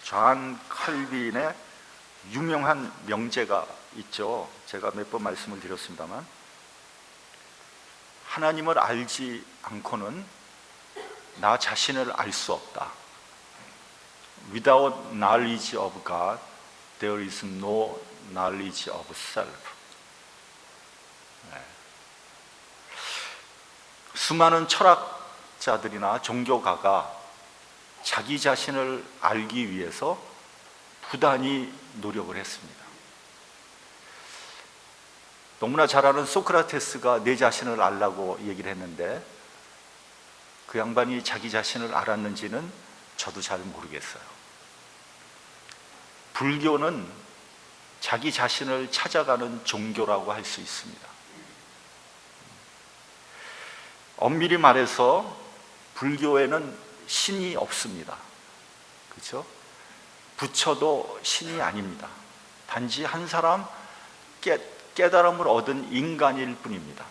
존 칼빈의 유명한 명제가 있죠. 제가 몇 번 말씀을 드렸습니다만, 하나님을 알지 않고는 나 자신을 알 수 없다. Without knowledge of God, there is no knowledge of self. 수많은 철학자들이나 종교가가 자기 자신을 알기 위해서 부단히 노력을 했습니다. 너무나 잘 아는 소크라테스가 내 자신을 알라고 얘기를 했는데, 그 양반이 자기 자신을 알았는지는 저도 잘 모르겠어요. 불교는 자기 자신을 찾아가는 종교라고 할 수 있습니다. 엄밀히 말해서 불교에는 신이 없습니다. 그렇죠? 부처도 신이 아닙니다. 단지 한 사람 깨달음을 얻은 인간일 뿐입니다.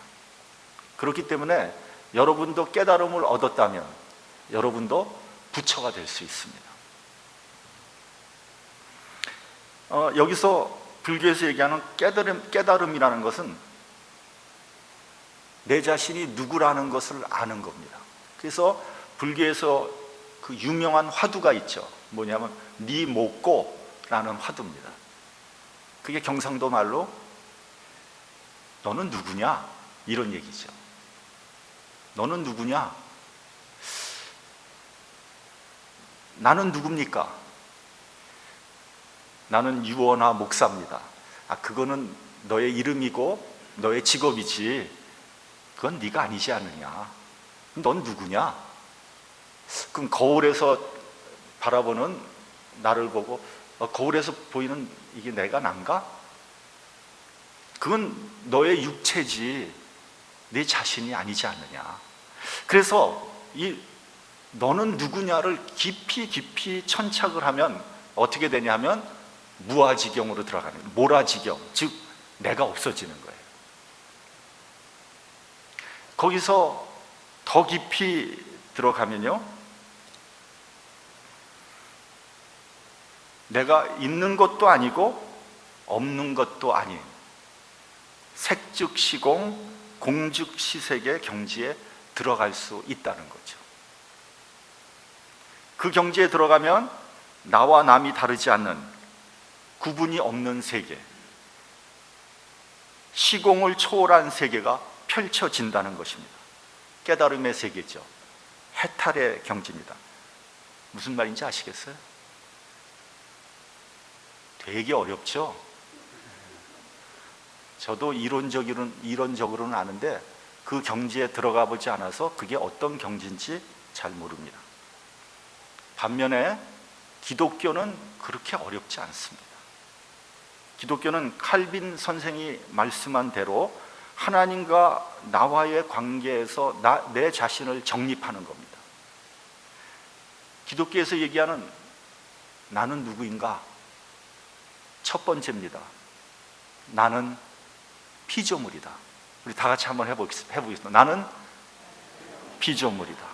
그렇기 때문에 여러분도 깨달음을 얻었다면 여러분도 부처가 될 수 있습니다. 여기서 불교에서 얘기하는 깨달음이라는 것은 내 자신이 누구라는 것을 아는 겁니다. 그래서 불교에서 그 유명한 화두가 있죠. 뭐냐면 니모꼬라는 화두입니다. 그게 경상도 말로 너는 누구냐? 이런 얘기죠. 너는 누구냐? 나는 누굽니까? 나는 유언하 목사입니다. 그거는 너의 이름이고 너의 직업이지, 그건 네가 아니지 않느냐? 넌 누구냐? 그럼 거울에서 바라보는 나를 보고 거울에서 보이는 이게 내가 난가? 그건 너의 육체지 네 자신이 아니지 않느냐? 그래서 이 너는 누구냐를 깊이 천착을 하면 어떻게 되냐 하면 무아지경으로 들어가는 거예요. 모라지경, 즉 내가 없어지는 거예요. 거기서 더 깊이 들어가면요, 내가 있는 것도 아니고 없는 것도 아닌 색즉시공 공즉시색의 경지에 들어갈 수 있다는 거죠. 그 경지에 들어가면 나와 남이 다르지 않는 구분이 없는 세계, 시공을 초월한 세계가 펼쳐진다는 것입니다. 깨달음의 세계죠. 해탈의 경지입니다. 무슨 말인지 아시겠어요? 되게 어렵죠? 저도 이론적으로는 아는데 그 경지에 들어가 보지 않아서 그게 어떤 경지인지 잘 모릅니다. 반면에 기독교는 그렇게 어렵지 않습니다. 기독교는 칼빈 선생이 말씀한 대로 하나님과 나와의 관계에서 내 자신을 정립하는 겁니다. 기독교에서 얘기하는 나는 누구인가? 첫 번째입니다. 나는 피조물이다. 우리 다 같이 한번 해보겠습니다. 나는 피조물이다.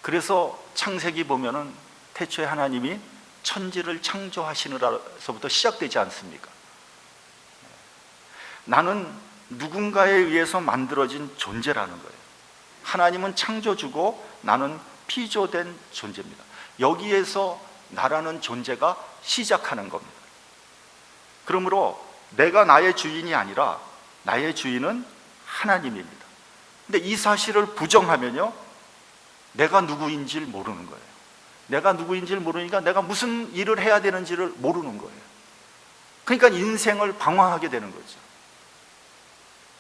그래서 창세기 보면은 태초에 하나님이 천지를 창조하시느라서부터 시작되지 않습니까? 나는 누군가에 의해서 만들어진 존재라는 거예요. 하나님은 창조주고 나는 피조된 존재입니다. 여기에서 나라는 존재가 시작하는 겁니다. 그러므로 내가 나의 주인이 아니라 나의 주인은 하나님입니다. 근데 이 사실을 부정하면요, 내가 누구인지를 모르는 거예요. 내가 누구인지를 모르니까 내가 무슨 일을 해야 되는지를 모르는 거예요. 그러니까 인생을 방황하게 되는 거죠.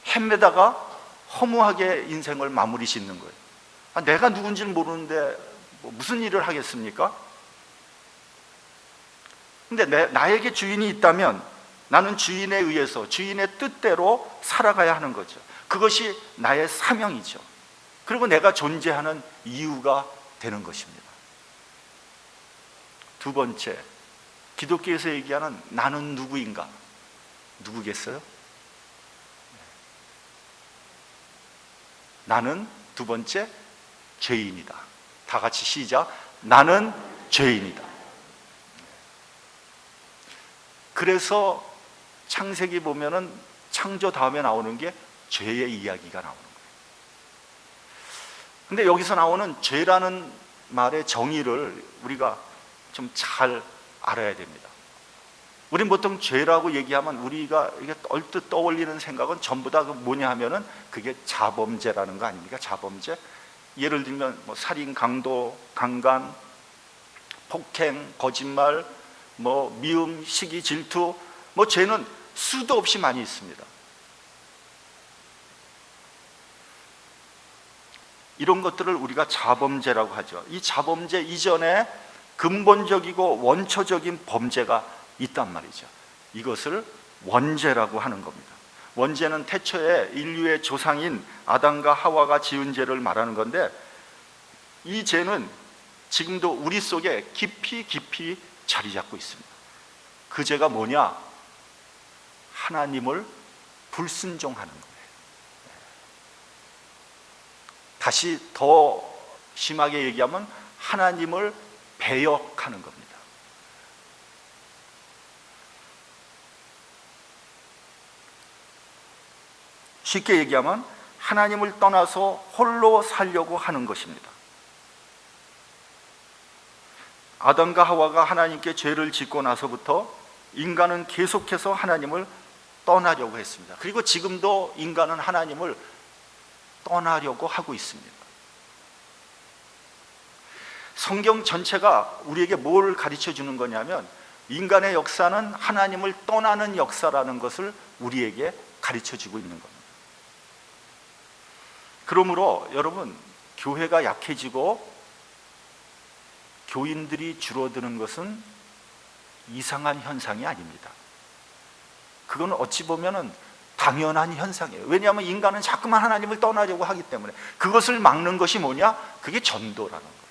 헤매다가 허무하게 인생을 마무리 짓는 거예요. 내가 누군지를 모르는데 무슨 일을 하겠습니까? 근데 나에게 주인이 있다면 나는 주인에 의해서 주인의 뜻대로 살아가야 하는 거죠. 그것이 나의 사명이죠. 그리고 내가 존재하는 이유가 되는 것입니다. 두 번째, 기독교에서 얘기하는 나는 누구인가? 누구겠어요? 나는 두 번째 죄인이다. 다 같이 시작. 나는 죄인이다. 그래서 창세기 보면은 창조 다음에 나오는 게 죄의 이야기가 나오는 거예요. 근데 여기서 나오는 죄라는 말의 정의를 우리가 좀 잘 알아야 됩니다. 우린 보통 죄라고 얘기하면 우리가 이게 얼뜻 떠올리는 생각은 전부 다 뭐냐 하면은 그게 자범죄라는 거 아닙니까? 자범죄. 예를 들면 뭐 살인, 강도, 강간, 폭행, 거짓말, 뭐 미움, 시기, 질투, 뭐 죄는 수도 없이 많이 있습니다. 이런 것들을 우리가 자범죄라고 하죠. 이 자범죄 이전에 근본적이고 원초적인 범죄가 있단 말이죠. 이것을 원죄라고 하는 겁니다. 원죄는 태초에 인류의 조상인 아담과 하와가 지은 죄를 말하는 건데, 이 죄는 지금도 우리 속에 깊이 깊이 자리 잡고 있습니다. 그 죄가 뭐냐? 하나님을 불순종하는 거예요. 다시 더 심하게 얘기하면 하나님을 배역하는 겁니다. 쉽게 얘기하면 하나님을 떠나서 홀로 살려고 하는 것입니다. 아담과 하와가 하나님께 죄를 짓고 나서부터 인간은 계속해서 하나님을 떠나려고 했습니다. 그리고 지금도 인간은 하나님을 떠나려고 하고 있습니다. 성경 전체가 우리에게 뭘 가르쳐 주는 거냐면, 인간의 역사는 하나님을 떠나는 역사라는 것을 우리에게 가르쳐 주고 있는 겁니다. 그러므로 여러분, 교회가 약해지고 교인들이 줄어드는 것은 이상한 현상이 아닙니다. 그건 어찌 보면은 당연한 현상이에요. 왜냐하면 인간은 자꾸만 하나님을 떠나려고 하기 때문에. 그것을 막는 것이 뭐냐? 그게 전도라는 거예요.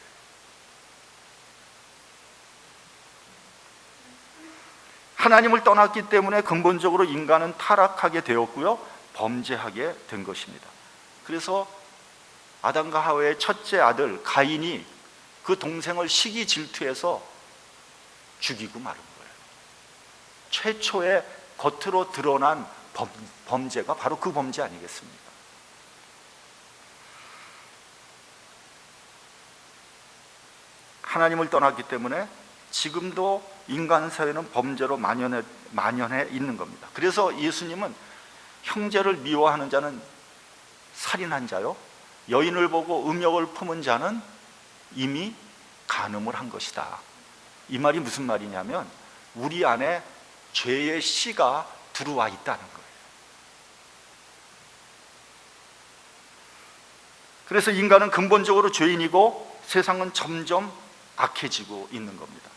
하나님을 떠났기 때문에 근본적으로 인간은 타락하게 되었고요, 범죄하게 된 것입니다. 그래서 아담과 하와의 첫째 아들 가인이 그 동생을 시기 질투해서 죽이고 마른 거예요. 최초의 겉으로 드러난 범죄가 바로 그 범죄 아니겠습니까? 하나님을 떠났기 때문에 지금도 인간 사회는 범죄로 만연해 있는 겁니다. 그래서 예수님은 형제를 미워하는 자는 살인한 자요, 여인을 보고 음욕을 품은 자는 이미 간음을 한 것이다. 이 말이 무슨 말이냐면, 우리 안에 죄의 씨가 들어와 있다는 거예요. 그래서 인간은 근본적으로 죄인이고 세상은 점점 악해지고 있는 겁니다.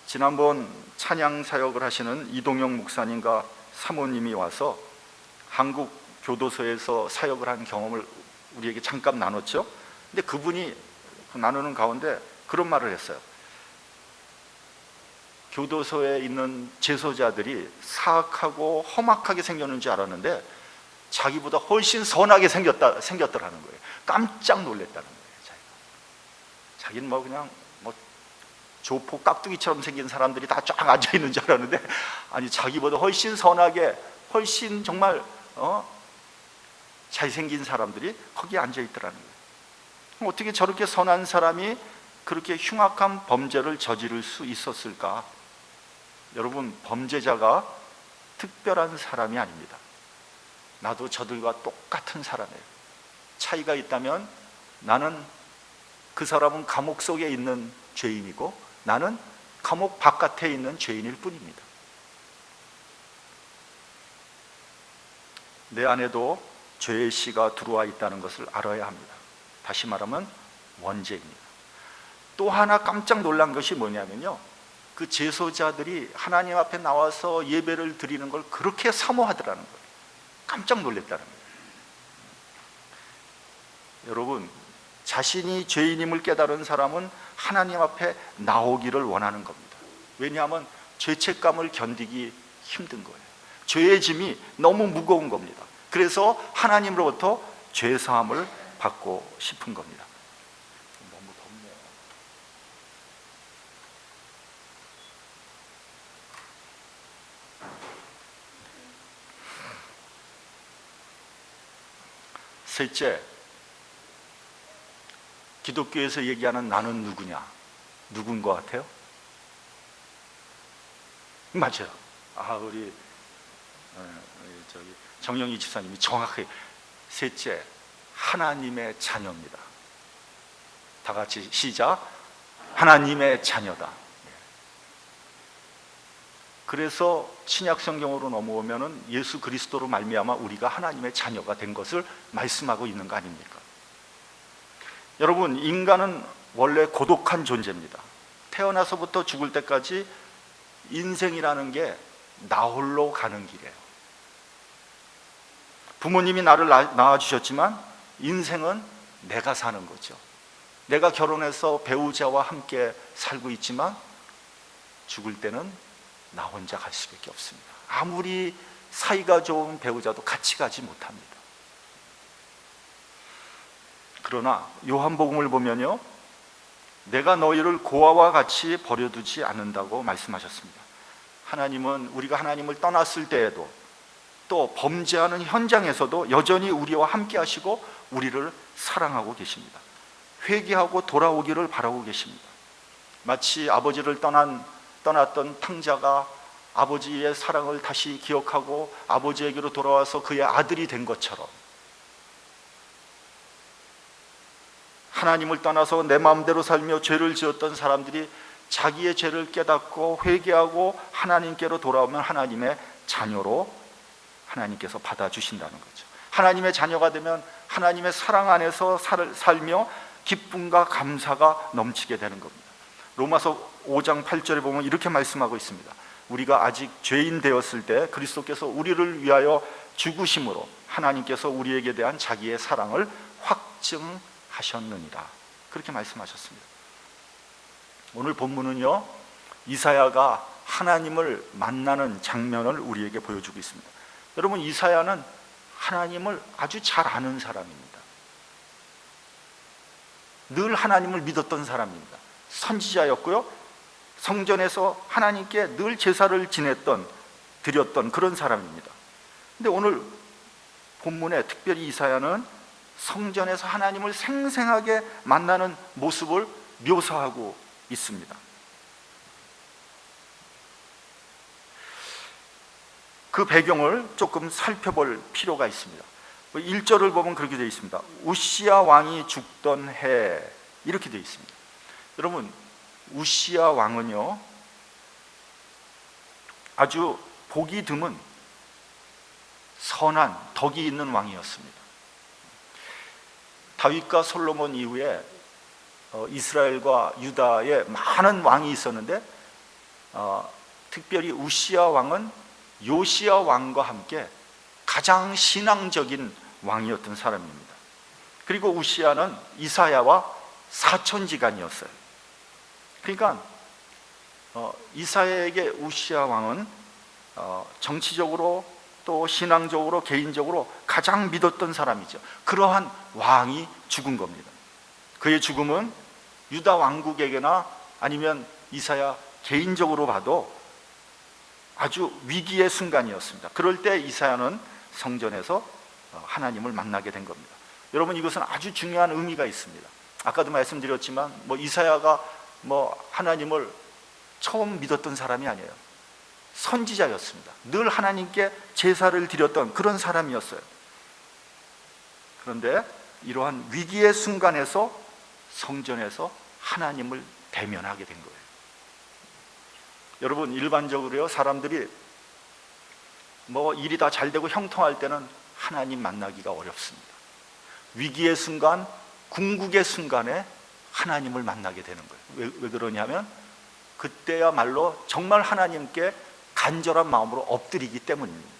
지난번 찬양 사역을 하시는 이동영 목사님과 사모님이 와서 한국 교도소에서 사역을 한 경험을 우리에게 잠깐 나눴죠. 근데 그분이 나누는 가운데 그런 말을 했어요. 교도소에 있는 재소자들이 사악하고 험악하게 생겼는 줄 알았는데 자기보다 훨씬 선하게 생겼더라는 거예요. 깜짝 놀랐다는 거예요. 자기는 뭐 그냥 뭐 조폭 깍두기처럼 생긴 사람들이 다 쫙 앉아 있는 줄 알았는데, 아니, 자기보다 훨씬 선하게, 훨씬 정말 잘생긴 사람들이 거기에 앉아 있더라는 거예요. 어떻게 저렇게 선한 사람이 그렇게 흉악한 범죄를 저지를 수 있었을까? 여러분, 범죄자가 특별한 사람이 아닙니다. 나도 저들과 똑같은 사람이에요. 차이가 있다면 나는, 그 사람은 감옥 속에 있는 죄인이고 나는 감옥 바깥에 있는 죄인일 뿐입니다. 내 안에도 죄의 씨가 들어와 있다는 것을 알아야 합니다. 다시 말하면 원죄입니다. 또 하나 깜짝 놀란 것이 뭐냐면요, 그 재소자들이 하나님 앞에 나와서 예배를 드리는 걸 그렇게 사모하더라는 거예요. 깜짝 놀랐다는 거예요. 여러분, 자신이 죄인임을 깨달은 사람은 하나님 앞에 나오기를 원하는 겁니다. 왜냐하면 죄책감을 견디기 힘든 거예요. 죄의 짐이 너무 무거운 겁니다. 그래서 하나님으로부터 죄사함을 받고 싶은 겁니다. 너무 덥네요. 셋째, 기독교에서 얘기하는 나는 누구냐? 누군 것 같아요? 맞아요. 우리 정영희 집사님이 정확하게, 셋째, 하나님의 자녀입니다. 다 같이 시작. 하나님의 자녀다. 그래서 신약 성경으로 넘어오면은 예수 그리스도로 말미암아 우리가 하나님의 자녀가 된 것을 말씀하고 있는 거 아닙니까? 여러분, 인간은 원래 고독한 존재입니다. 태어나서부터 죽을 때까지 인생이라는 게 나 홀로 가는 길이에요. 부모님이 나를 낳아주셨지만 인생은 내가 사는 거죠. 내가 결혼해서 배우자와 함께 살고 있지만 죽을 때는 나 혼자 갈 수밖에 없습니다. 아무리 사이가 좋은 배우자도 같이 가지 못합니다. 그러나 요한복음을 보면요, 내가 너희를 고아와 같이 버려두지 않는다고 말씀하셨습니다. 하나님은 우리가 하나님을 떠났을 때에도 또 범죄하는 현장에서도 여전히 우리와 함께 하시고 우리를 사랑하고 계십니다. 회개하고 돌아오기를 바라고 계십니다. 마치 아버지를 떠났던 탕자가 아버지의 사랑을 다시 기억하고 아버지에게로 돌아와서 그의 아들이 된 것처럼, 하나님을 떠나서 내 마음대로 살며 죄를 지었던 사람들이 자기의 죄를 깨닫고 회개하고 하나님께로 돌아오면 하나님의 자녀로 하나님께서 받아주신다는 거죠. 하나님의 자녀가 되면 하나님의 사랑 안에서 살며 기쁨과 감사가 넘치게 되는 겁니다. 로마서 5장 8절에 보면 이렇게 말씀하고 있습니다. 우리가 아직 죄인 되었을 때 그리스도께서 우리를 위하여 죽으심으로 하나님께서 우리에게 대한 자기의 사랑을 확증하셨느니라. 그렇게 말씀하셨습니다. 오늘 본문은요, 이사야가 하나님을 만나는 장면을 우리에게 보여주고 있습니다. 여러분, 이사야는 하나님을 아주 잘 아는 사람입니다. 늘 하나님을 믿었던 사람입니다. 선지자였고요, 성전에서 하나님께 늘 제사를 드렸던 그런 사람입니다. 근데 오늘 본문에 특별히 이사야는 성전에서 하나님을 생생하게 만나는 모습을 묘사하고 있습니다. 그 배경을 조금 살펴볼 필요가 있습니다. 1절을 보면 그렇게 되어 있습니다. 우시야 왕이 죽던 해, 이렇게 되어 있습니다. 여러분, 우시야 왕은요, 아주 보기 드문 선한 덕이 있는 왕이었습니다. 다윗과 솔로몬 이후에 이스라엘과 유다에 많은 왕이 있었는데 특별히 우시야 왕은 요시야 왕과 함께 가장 신앙적인 왕이었던 사람입니다. 그리고 우시야는 이사야와 사촌지간이었어요. 그러니까 이사야에게 우시야 왕은 정치적으로 또 신앙적으로 개인적으로 가장 믿었던 사람이죠. 그러한 왕이 죽은 겁니다. 그의 죽음은 유다 왕국에게나 아니면 이사야 개인적으로 봐도 아주 위기의 순간이었습니다. 그럴 때 이사야는 성전에서 하나님을 만나게 된 겁니다. 여러분, 이것은 아주 중요한 의미가 있습니다. 아까도 말씀드렸지만 이사야가 하나님을 처음 믿었던 사람이 아니에요. 선지자였습니다. 늘 하나님께 제사를 드렸던 그런 사람이었어요. 그런데 이러한 위기의 순간에서 성전에서 하나님을 대면하게 된 거예요. 여러분, 일반적으로요, 사람들이 일이 다 잘 되고 형통할 때는 하나님 만나기가 어렵습니다. 위기의 순간, 궁극의 순간에 하나님을 만나게 되는 거예요. 왜 그러냐면 그때야말로 정말 하나님께 간절한 마음으로 엎드리기 때문입니다.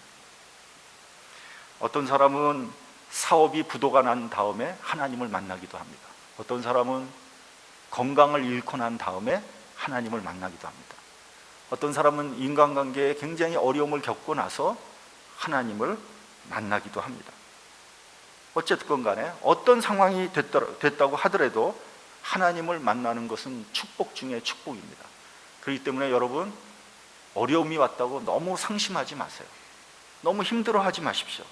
어떤 사람은 사업이 부도가 난 다음에 하나님을 만나기도 합니다. 어떤 사람은 건강을 잃고 난 다음에 하나님을 만나기도 합니다. 어떤 사람은 인간관계에 굉장히 어려움을 겪고 나서 하나님을 만나기도 합니다. 어쨌든 간에 어떤 상황이 됐다고 하더라도 하나님을 만나는 것은 축복 중에 축복입니다. 그렇기 때문에 여러분, 어려움이 왔다고 너무 상심하지 마세요. 너무 힘들어하지 마십시오.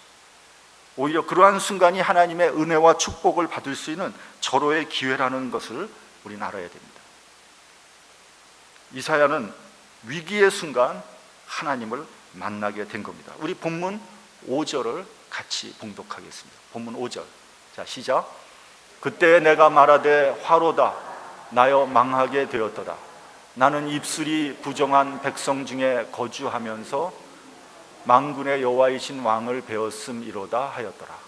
오히려 그러한 순간이 하나님의 은혜와 축복을 받을 수 있는 절호의 기회라는 것을 우리는 알아야 됩니다. 이사야는 위기의 순간 하나님을 만나게 된 겁니다. 우리 본문 5절을 같이 봉독하겠습니다. 본문 5절. 자, 시작. 그때 내가 말하되 화로다 나여 망하게 되었도다. 나는 입술이 부정한 백성 중에 거주하면서 만군의 여호와이신 왕을 배웠음이로다 하였더라.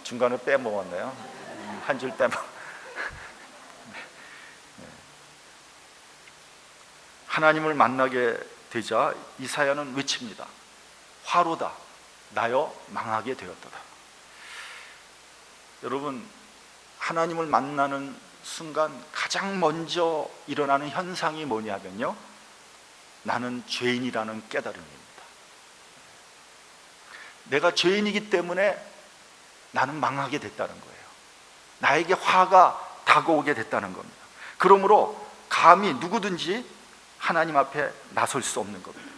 중간에 빼먹었네요. 한 줄 빼먹. 하나님을 만나게 되자 이사야는 외칩니다. 화로다 나여 망하게 되었도다. 여러분, 하나님을 만나는 순간 가장 먼저 일어나는 현상이 뭐냐면요, 나는 죄인이라는 깨달음입니다. 내가 죄인이기 때문에 나는 망하게 됐다는 거예요. 나에게 화가 다가오게 됐다는 겁니다. 그러므로 감히 누구든지 하나님 앞에 나설 수 없는 겁니다.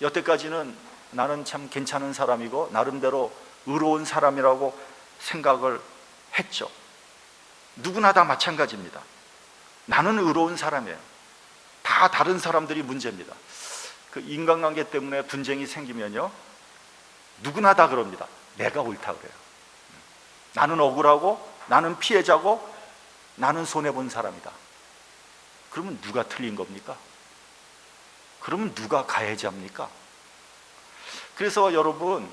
여태까지는 나는 참 괜찮은 사람이고 나름대로 의로운 사람이라고 생각을 했죠. 누구나 다 마찬가지입니다. 나는 의로운 사람이에요. 다 다른 사람들이 문제입니다. 그 인간관계 때문에 분쟁이 생기면요, 누구나 다 그럽니다. 내가 옳다 그래요. 나는 억울하고 나는 피해자고 나는 손해본 사람이다. 그러면 누가 틀린 겁니까? 그러면 누가 가해자입니까? 그래서 여러분,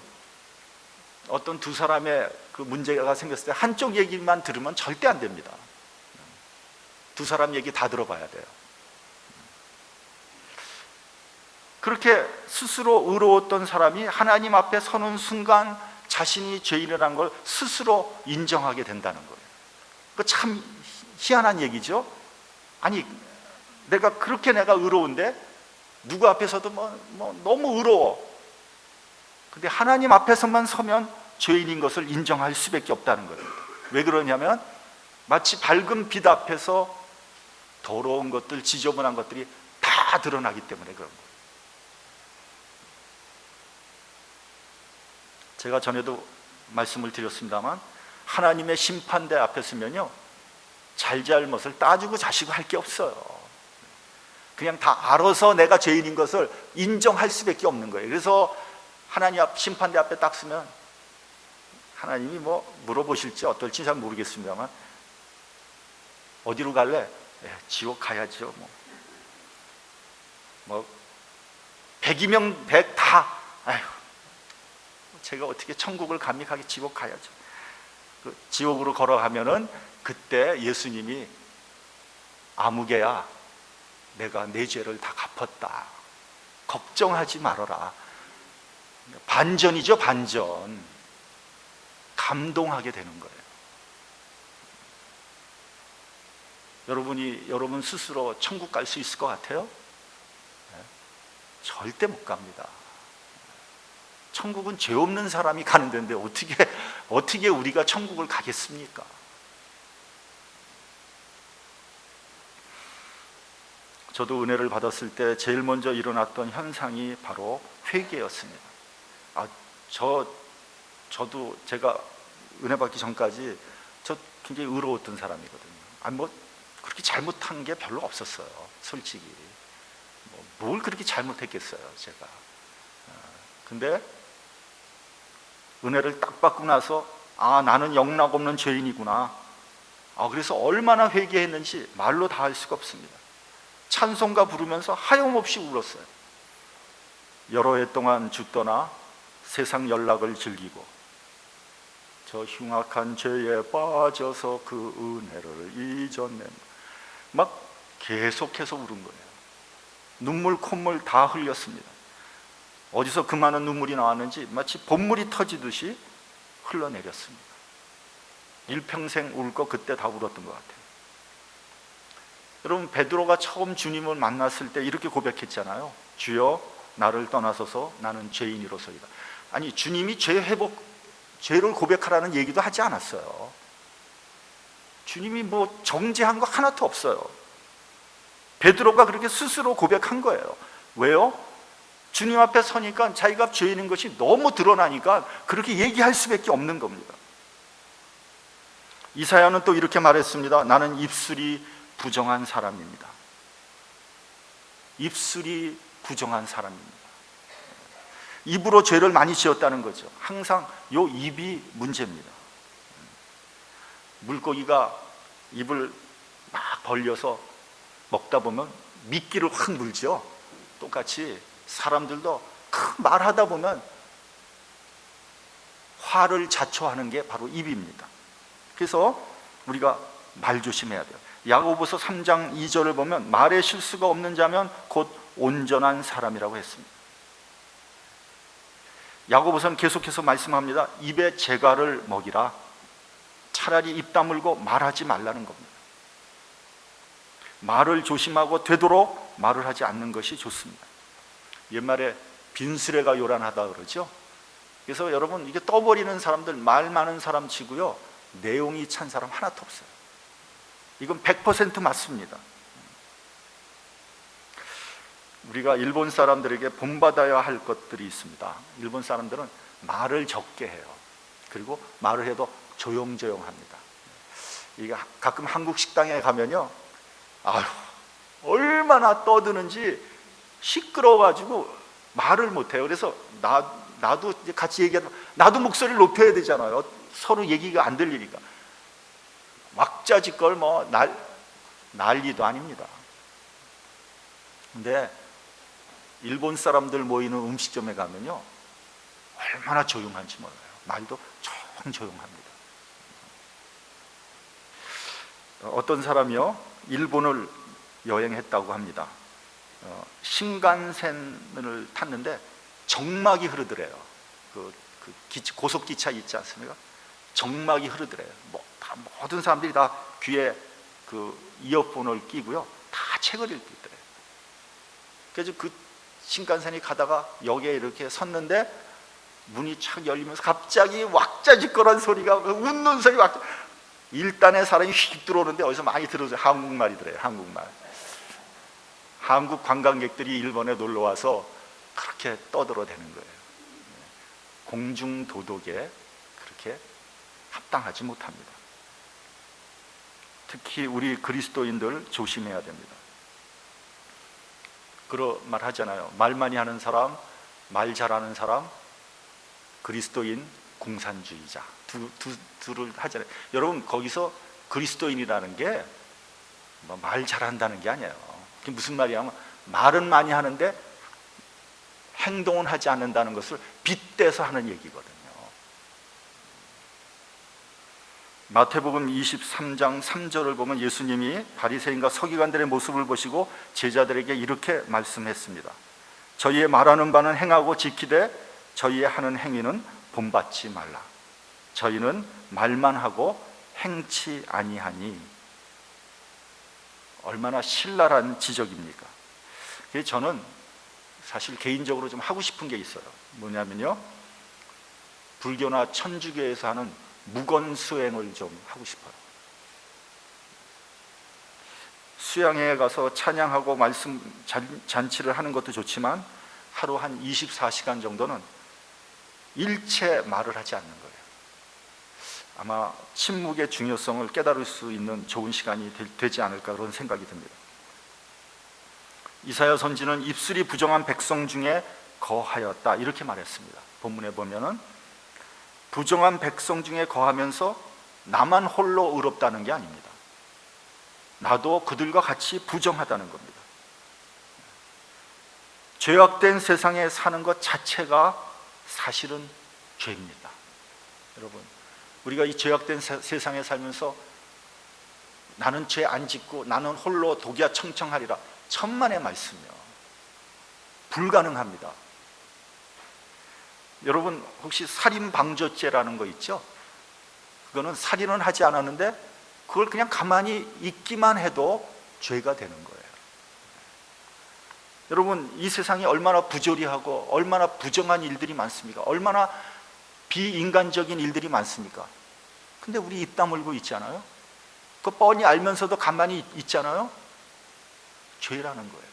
어떤 두 사람의 그 문제가 생겼을 때 한쪽 얘기만 들으면 절대 안 됩니다. 두 사람 얘기 다 들어봐야 돼요. 그렇게 스스로 의로웠던 사람이 하나님 앞에 서는 순간 자신이 죄인이라는 걸 스스로 인정하게 된다는 거예요. 그 참 희한한 얘기죠. 아니, 내가 의로운데 누구 앞에서도 너무 의로워. 근데 하나님 앞에서만 서면 죄인인 것을 인정할 수밖에 없다는 거예요. 왜 그러냐면 마치 밝은 빛 앞에서 더러운 것들, 지저분한 것들이 다 드러나기 때문에 그런 거예요. 제가 전에도 말씀을 드렸습니다만 하나님의 심판대 앞에 서면요, 잘잘못을 따지고 자시고 할 게 없어요. 그냥 다 알아서 내가 죄인인 것을 인정할 수밖에 없는 거예요. 그래서 하나님 앞 심판대 앞에 딱 서면 하나님이 물어보실지 어떨지 잘 모르겠습니다만 어디로 갈래? 지옥 가야죠. 100이면 100 다. 아휴, 제가 어떻게 천국을 감히 지옥 가야죠. 그 지옥으로 걸어가면은 그때 예수님이 아무개야, 내가 내 죄를 다 갚았다. 걱정하지 말아라. 반전이죠, 반전. 감동하게 되는 거예요. 여러분 스스로 천국 갈 수 있을 것 같아요? 절대 못 갑니다. 천국은 죄 없는 사람이 가는 데인데 어떻게 우리가 천국을 가겠습니까? 저도 은혜를 받았을 때 제일 먼저 일어났던 현상이 바로 회개였습니다. 저도 제가 은혜 받기 전까지 저 굉장히 의로웠던 사람이거든요. 그렇게 잘못한 게 별로 없었어요. 솔직히 뭘 그렇게 잘못했겠어요, 제가. 근데 은혜를 딱 받고 나서 나는 영락없는 죄인이구나. 그래서 얼마나 회개했는지 말로 다 할 수가 없습니다. 찬송가 부르면서 하염없이 울었어요. 여러 해 동안 죽더나 세상 연락을 즐기고 저 흉악한 죄에 빠져서 그 은혜를 잊었네. 막 계속해서 울은 거예요. 눈물 콧물 다 흘렸습니다. 어디서 그 많은 눈물이 나왔는지 마치 봇물이 터지듯이 흘러내렸습니다. 일평생 울 거 그때 다 울었던 것 같아요. 여러분, 베드로가 처음 주님을 만났을 때 이렇게 고백했잖아요. 주여, 나를 떠나소서, 나는 죄인이로소이다. 아니, 주님이 죄를 고백하라는 얘기도 하지 않았어요. 주님이 정죄한 거 하나도 없어요. 베드로가 그렇게 스스로 고백한 거예요. 왜요? 주님 앞에 서니까 자기가 죄인인 것이 너무 드러나니까 그렇게 얘기할 수밖에 없는 겁니다. 이사야는 또 이렇게 말했습니다. 나는 입술이 부정한 사람입니다. 입술이 부정한 사람입니다. 입으로 죄를 많이 지었다는 거죠. 항상 요 입이 문제입니다. 물고기가 입을 막 벌려서 먹다 보면 미끼를 확 물죠. 똑같이 사람들도 큰 말하다 보면 화를 자초하는 게 바로 입입니다. 그래서 우리가 말 조심해야 돼요. 야고보서 3장 2절을 보면 말에 실수가 없는 자면 곧 온전한 사람이라고 했습니다. 야고보서는 계속해서 말씀합니다. 입에 재갈을 먹이라. 차라리 입 다물고 말하지 말라는 겁니다. 말을 조심하고 되도록 말을 하지 않는 것이 좋습니다. 옛말에 빈수레가 요란하다 그러죠. 그래서 여러분, 이게 떠버리는 사람들, 말 많은 사람 치고요, 내용이 찬 사람 하나도 없어요. 이건 100% 맞습니다. 우리가 일본 사람들에게 본받아야 할 것들이 있습니다. 일본 사람들은 말을 적게 해요. 그리고 말을 해도 조용조용합니다. 이게 가끔 한국 식당에 가면요, 아유, 얼마나 떠드는지 시끄러워가지고 말을 못해요. 그래서 나도 같이 얘기하다 나도 목소리를 높여야 되잖아요. 서로 얘기가 안 들리니까. 왁자지껄 뭐 난리도 아닙니다. 근데 일본 사람들 모이는 음식점에 가면요, 얼마나 조용한지 몰라요. 말도 조용합니다. 어떤 사람이요, 일본을 여행했다고 합니다. 신간센을 탔는데 정막이 흐르더래요. 고속기차 있지 않습니까? 정막이 흐르더래요. 모든 사람들이 다 귀에 이어폰을 끼고요, 다 책을 읽고 있더래요. 그래서 그 신간센이 가다가 역에 이렇게 섰는데 문이 착 열리면서 갑자기 왁자지껄한 소리가, 웃는 소리, 1단에 사람이 휙 들어오는데 어디서 많이 들어서 한국말이더래요. 한국말. 한국 관광객들이 일본에 놀러 와서 그렇게 떠들어대는 거예요. 공중도덕에 그렇게 합당하지 못합니다. 특히 우리 그리스도인들 조심해야 됩니다. 그런 말 하잖아요. 말 많이 하는 사람, 말 잘하는 사람, 그리스도인, 공산주의자. 둘을 하잖아요. 여러분, 거기서 그리스도인이라는 게 말 잘한다는 게 아니에요. 그게 무슨 말이냐면, 말은 많이 하는데 행동은 하지 않는다는 것을 빗대서 하는 얘기거든요. 마태복음 23장 3절을 보면 예수님이 바리새인과 서기관들의 모습을 보시고 제자들에게 이렇게 말씀했습니다. 저희의 말하는 바는 행하고 지키되 저희의 하는 행위는 본받지 말라. 저희는 말만 하고 행치 아니하니. 얼마나 신랄한 지적입니까? 그래서 저는 사실 개인적으로 좀 하고 싶은 게 있어요. 뭐냐면요, 불교나 천주교에서 하는 무건수행을 좀 하고 싶어요. 수양회에 가서 찬양하고 말씀 잔치를 하는 것도 좋지만 하루 한 24시간 정도는 일체 말을 하지 않는 거예요. 아마 침묵의 중요성을 깨달을 수 있는 좋은 시간이 되지 않을까, 그런 생각이 듭니다. 이사야 선지는 입술이 부정한 백성 중에 거하였다, 이렇게 말했습니다. 본문에 보면은 부정한 백성 중에 거하면서 나만 홀로 의롭다는 게 아닙니다. 나도 그들과 같이 부정하다는 겁니다. 죄악된 세상에 사는 것 자체가 사실은 죄입니다. 여러분, 우리가 이 죄악된 세상에 살면서 나는 죄 안 짓고 나는 홀로 독야 청청하리라, 천만의 말씀이요, 불가능합니다. 여러분, 혹시 살인방조죄라는 거 있죠? 그거는 살인은 하지 않았는데 그걸 그냥 가만히 있기만 해도 죄가 되는 거예요. 여러분, 이 세상에 얼마나 부조리하고 얼마나 부정한 일들이 많습니까? 얼마나 비인간적인 일들이 많습니까? 근데 우리 입 다물고 있잖아요. 그거 뻔히 알면서도 가만히 있잖아요. 죄라는 거예요.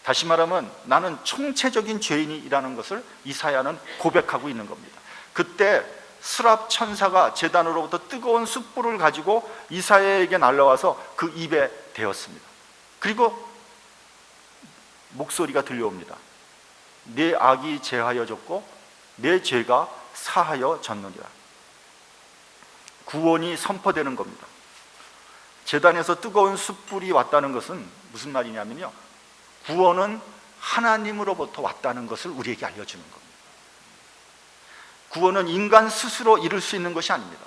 다시 말하면 나는 총체적인 죄인이라는 것을 이사야는 고백하고 있는 겁니다. 그때 스랍 천사가 제단으로부터 뜨거운 숯불을 가지고 이사야에게 날라와서 그 입에 대었습니다. 그리고 목소리가 들려옵니다. 내 악이 제하여졌고 내 죄가 사하여졌느니라. 구원이 선포되는 겁니다. 제단에서 뜨거운 숯불이 왔다는 것은 무슨 말이냐면요, 구원은 하나님으로부터 왔다는 것을 우리에게 알려주는 겁니다. 구원은 인간 스스로 이룰 수 있는 것이 아닙니다.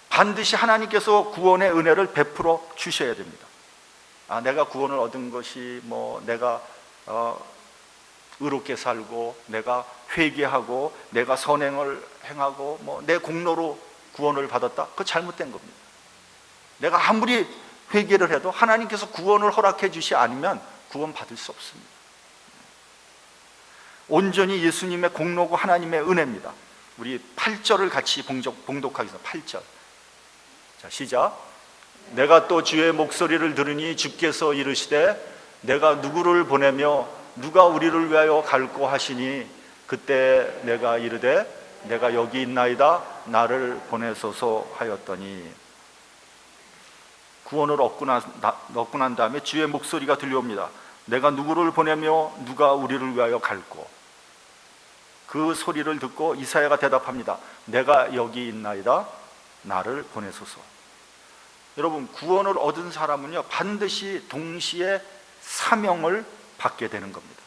반드시 하나님께서 구원의 은혜를 베풀어 주셔야 됩니다. 내가 구원을 얻은 것이 내가 의롭게 살고 내가 회개하고 내가 선행을 행하고 내 공로로 구원을 받았다, 그거 잘못된 겁니다. 내가 아무리 회개를 해도 하나님께서 구원을 허락해 주시 않으면 구원 받을 수 없습니다. 온전히 예수님의 공로고 하나님의 은혜입니다. 우리 8절을 같이 봉독하겠습니다. 8절. 자, 시작. 내가 또 주의 목소리를 들으니 주께서 이르시되 내가 누구를 보내며 누가 우리를 위하여 갈고 하시니 그때 내가 이르되 내가 여기 있나이다 나를 보내소서 하였더니, 구원을 얻고 난 다음에 주의 목소리가 들려옵니다. 내가 누구를 보내며 누가 우리를 위하여 갈고. 그 소리를 듣고 이사야가 대답합니다. 내가 여기 있나이다 나를 보내소서. 여러분, 구원을 얻은 사람은요 반드시 동시에 사명을 받게 되는 겁니다.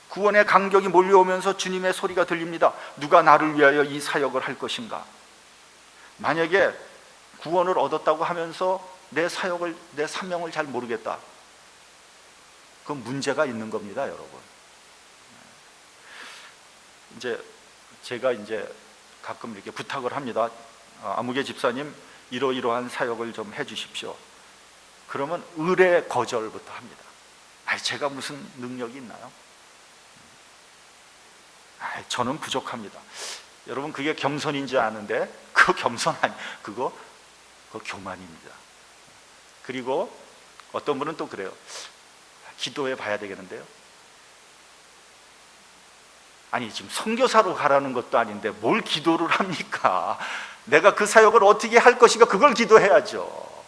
구원의 간격이 몰려오면서 주님의 소리가 들립니다. 누가 나를 위하여 이 사역을 할 것인가. 만약에 구원을 얻었다고 하면서 내 사명을 잘 모르겠다, 그건 문제가 있는 겁니다, 여러분. 제가 가끔 이렇게 부탁을 합니다. 아무개 집사님, 이러이러한 사역을 좀 해주십시오. 그러면 의뢰 거절부터 합니다. 제가 무슨 능력이 있나요? 저는 부족합니다. 여러분, 그게 겸손인지 아는데 그거 겸손 아니, 그거 교만입니다. 그리고 어떤 분은 또 그래요. 기도해 봐야 되겠는데요. 아니, 지금 선교사로 가라는 것도 아닌데 뭘 기도를 합니까? 내가 그 사역을 어떻게 할 것인가, 그걸 기도해야죠.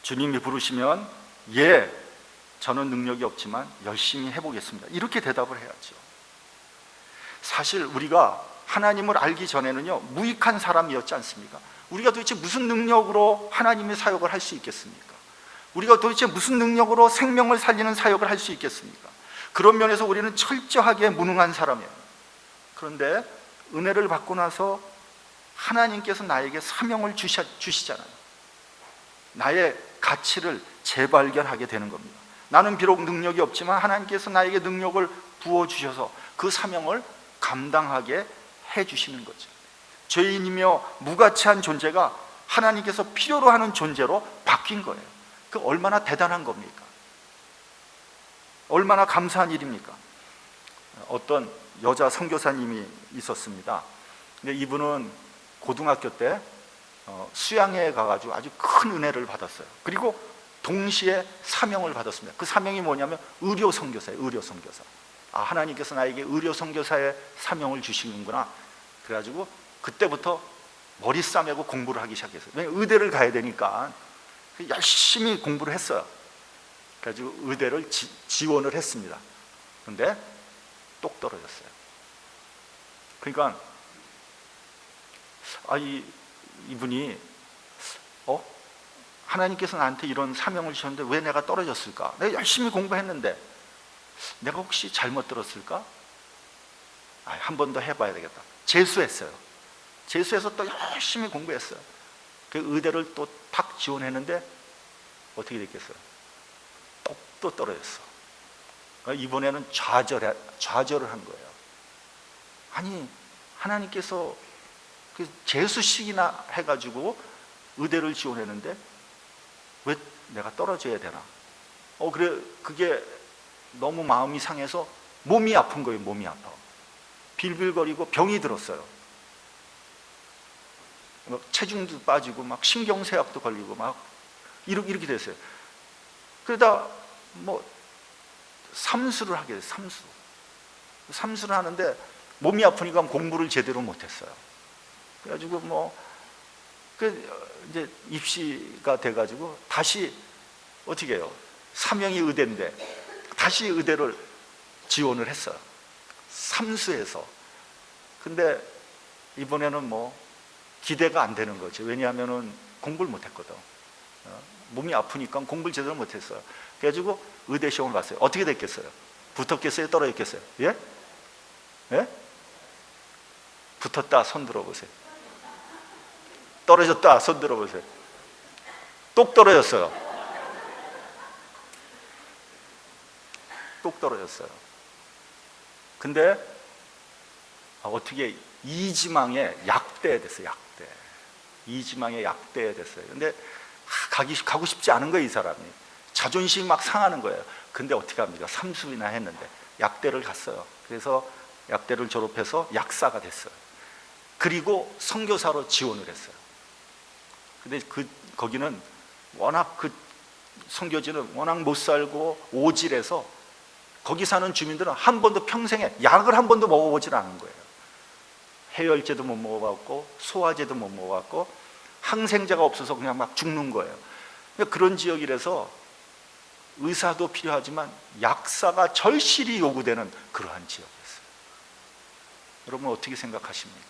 주님이 부르시면 예, 저는 능력이 없지만 열심히 해보겠습니다, 이렇게 대답을 해야죠. 사실 우리가 하나님을 알기 전에는요 무익한 사람이었지 않습니까? 우리가 도대체 무슨 능력으로 하나님의 사역을 할 수 있겠습니까? 우리가 도대체 무슨 능력으로 생명을 살리는 사역을 할 수 있겠습니까? 그런 면에서 우리는 철저하게 무능한 사람이에요. 그런데 은혜를 받고 나서 하나님께서 나에게 사명을 주시잖아요. 나의 가치를 재발견하게 되는 겁니다. 나는 비록 능력이 없지만 하나님께서 나에게 능력을 부어주셔서 그 사명을 감당하게 해주시는 거죠. 죄인이며 무가치한 존재가 하나님께서 필요로 하는 존재로 바뀐 거예요. 그 얼마나 대단한 겁니까? 얼마나 감사한 일입니까? 어떤 여자 선교사님이 있었습니다. 근데 이분은 고등학교 때 수양회에 가가지고 아주 큰 은혜를 받았어요. 그리고 동시에 사명을 받았습니다. 그 사명이 뭐냐면 의료 선교사예요. 의료 선교사. 하나님께서 나에게 의료 선교사의 사명을 주시는구나. 그래가지고 그때부터 머리 싸매고 공부를 하기 시작했어요. 왜냐면 의대를 가야 되니까 열심히 공부를 했어요. 그래가지고 의대를 지원을 했습니다. 그런데 똑 떨어졌어요. 그러니까 이분이 하나님께서 나한테 이런 사명을 주셨는데 왜 내가 떨어졌을까? 내가 열심히 공부했는데 내가 혹시 잘못 들었을까? 한 번 더 해봐야 되겠다. 재수했어요. 재수해서 또 열심히 공부했어요. 그 의대를 또 탁 지원했는데 어떻게 됐겠어요? 또 떨어졌어. 이번에는 좌절을 한 거예요. 아니, 하나님께서 그 재수식이나 해가지고 의대를 지원했는데 왜 내가 떨어져야 되나? 그래, 그게 너무 마음이 상해서 몸이 아픈 거예요. 몸이 아파. 빌빌거리고 병이 들었어요. 막 체중도 빠지고 막 신경쇠약도 걸리고 막 이렇게 됐어요. 그러다 뭐 삼수를 하게 됐어요. 삼수를 하는데 몸이 아프니까 공부를 제대로 못했어요. 그래가지고 이제 입시가 돼가지고 다시 어떻게 해요? 사명이 의대인데 다시 의대를 지원을 했어요. 삼수해서. 근데 이번에는 기대가 안 되는 거죠. 왜냐하면은 공부를 못했거든. 몸이 아프니까 공부를 제대로 못했어요. 그래가지고 의대 시험을 봤어요. 어떻게 됐겠어요? 붙었겠어요? 떨어졌겠어요? 예? 예? 붙었다 손 들어보세요. 떨어졌다 손 들어보세요. 똑 떨어졌어요. 똑 떨어졌어요. 근데 어떻게 이지망에 약대에 됐어요. 약대. 이지망에 약대에 됐어요. 근데 가고 싶지 않은 거예요. 이 사람이 자존심이 막 상하는 거예요. 근데 어떻게 합니까? 삼수이나 했는데 약대를 갔어요. 그래서 약대를 졸업해서 약사가 됐어요. 그리고 선교사로 지원을 했어요. 근데 거기는 워낙 선교지는 워낙 못 살고 오질해서 거기 사는 주민들은 한 번도 평생에 약을 한 번도 먹어보질 않은 거예요. 해열제도 못 먹어봤고 소화제도 못 먹어봤고 항생제가 없어서 그냥 막 죽는 거예요. 그런 지역이라서 의사도 필요하지만 약사가 절실히 요구되는 그러한 지역이었어요. 여러분 어떻게 생각하십니까?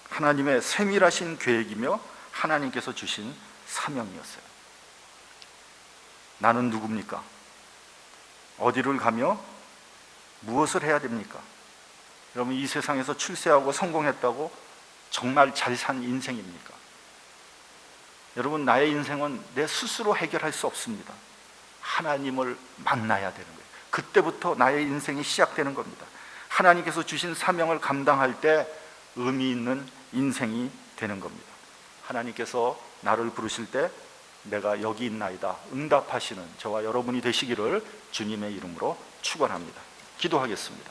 하나님의 세밀하신 계획이며 하나님께서 주신 사명이었어요. 나는 누굽니까? 어디를 가며 무엇을 해야 됩니까? 여러분 이 세상에서 출세하고 성공했다고 정말 잘 산 인생입니까? 여러분 나의 인생은 내 스스로 해결할 수 없습니다. 하나님을 만나야 되는 거예요. 그때부터 나의 인생이 시작되는 겁니다. 하나님께서 주신 사명을 감당할 때 의미 있는 인생이 되는 겁니다. 하나님께서 나를 부르실 때 내가 여기 있나이다 응답하시는 저와 여러분이 되시기를 주님의 이름으로 축원합니다. 기도하겠습니다.